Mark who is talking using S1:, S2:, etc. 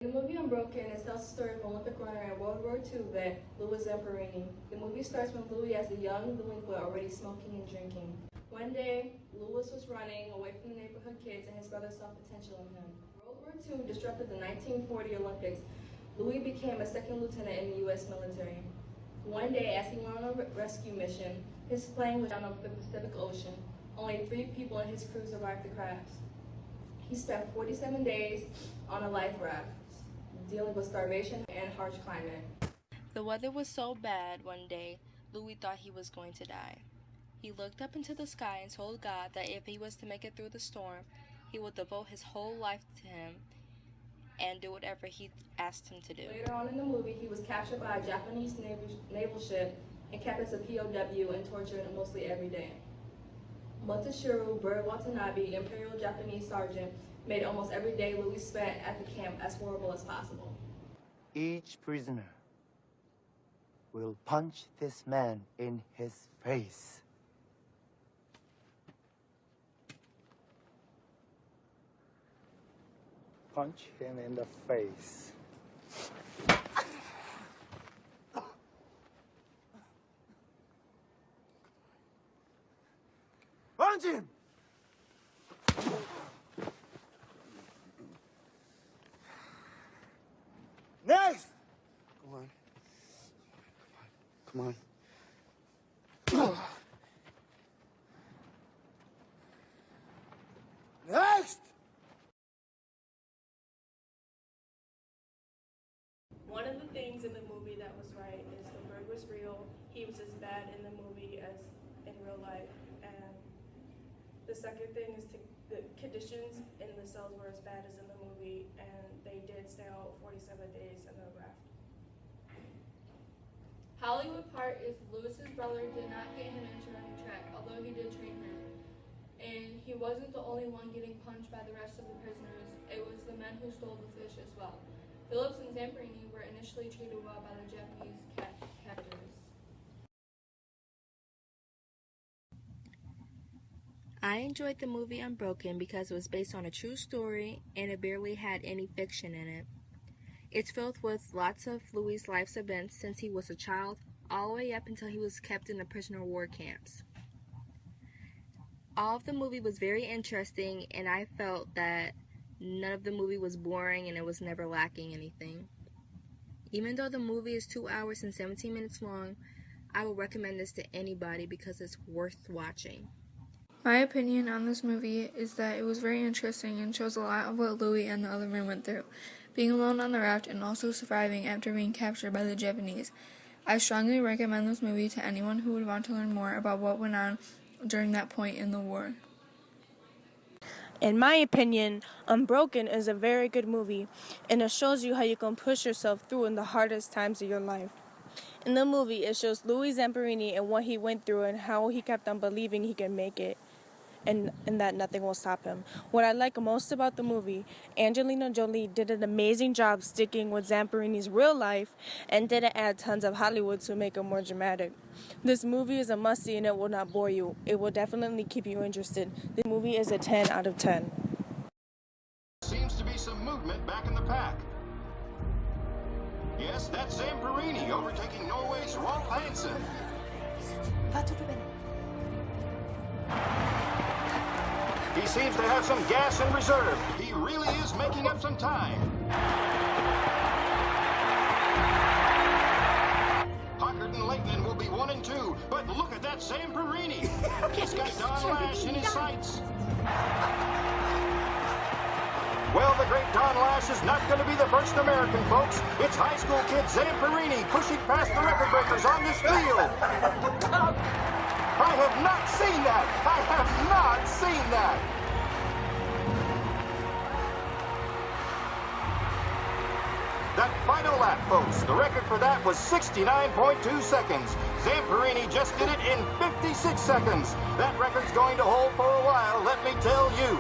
S1: The movie Unbroken it tells the story of Olympic runner and World War II vet Louis Zamperini. The movie starts when Louis as a young delinquent already smoking and drinking. One day, Louis was running away from the neighborhood kids and his brother saw potential in him. World War II disrupted the 1940 Olympics. Louis became a second lieutenant in the U.S. military. One day, as he went on a rescue mission, his plane was down over the Pacific Ocean. Only 3 people in his crew survived the crash. He spent 47 days on a life raft, dealing with starvation and harsh climate.
S2: The weather was so bad one day, Louis thought he was going to die. He looked up into the sky and told God that if he was to make it through the storm, he would devote his whole life to him and do whatever he asked him to do.
S1: Later on in the movie, he was captured by a Japanese naval ship and kept as a POW and tortured mostly every day. Motoshiro Bird Watanabe, Imperial Japanese Sergeant, made almost every day Louis spent at the camp as horrible as possible.
S3: Each prisoner will punch this man in his face. Punch him in the face. Punch him! Next! Come on. Next!
S4: One of the things in the movie that was right is the bird was real. He was as bad in the movie as in real life. And the second thing is the conditions in the cells were as bad as in the movie, and they did stay out 47 days in the raft.
S5: Hollywood part is Louis's brother did not get him into running track, although he did train him. And he wasn't the only one getting punched by the rest of the prisoners. It was the men who stole the fish as well. Phillips and Zamperini were initially treated well by the Japanese captors.
S2: I enjoyed the movie Unbroken because it was based on a true story and it barely had any fiction in it. It's filled with lots of Louis' life's events since he was a child all the way up until he was kept in the prisoner of war camps. All of the movie was very interesting and I felt that none of the movie was boring and it was never lacking anything. Even though the movie is 2 hours and 17 minutes long, I would recommend this to anybody because it's worth watching.
S6: My opinion on this movie is that it was very interesting and shows a lot of what Louis and the other men went through, being alone on the raft and also surviving after being captured by the Japanese. I strongly recommend this movie to anyone who would want to learn more about what went on during that point in the war.
S4: In my opinion, Unbroken is a very good movie, and it shows you how you can push yourself through in the hardest times of your life. In the movie, it shows Louis Zamperini and what he went through and how he kept on believing he could make it, and that nothing will stop him. What I like most about the movie, Angelina Jolie did an amazing job sticking with Zamperini's real life and didn't add tons of Hollywood to make it more dramatic. This movie is a must-see and it will not bore you. It will definitely keep you interested. This movie is a 10 out of 10.
S7: Seems to be some movement back in the pack. Yes, that's Zamperini overtaking Norway's Rolf Hansen. He seems to have some gas in reserve. He really is making up some time. Hockert and Leighton will be 1 and 2, but look at that Zamperini. He's got Don Lash in his sights. Well, the great Don Lash is not going to be the first American, folks. It's high school kid Zamperini pushing past the record breakers on this field. I have not seen that. I have not seen that. That final lap, folks, the record for that was 69.2 seconds. Zamperini just did it in 56 seconds. That record's going to hold for a while, let me tell you.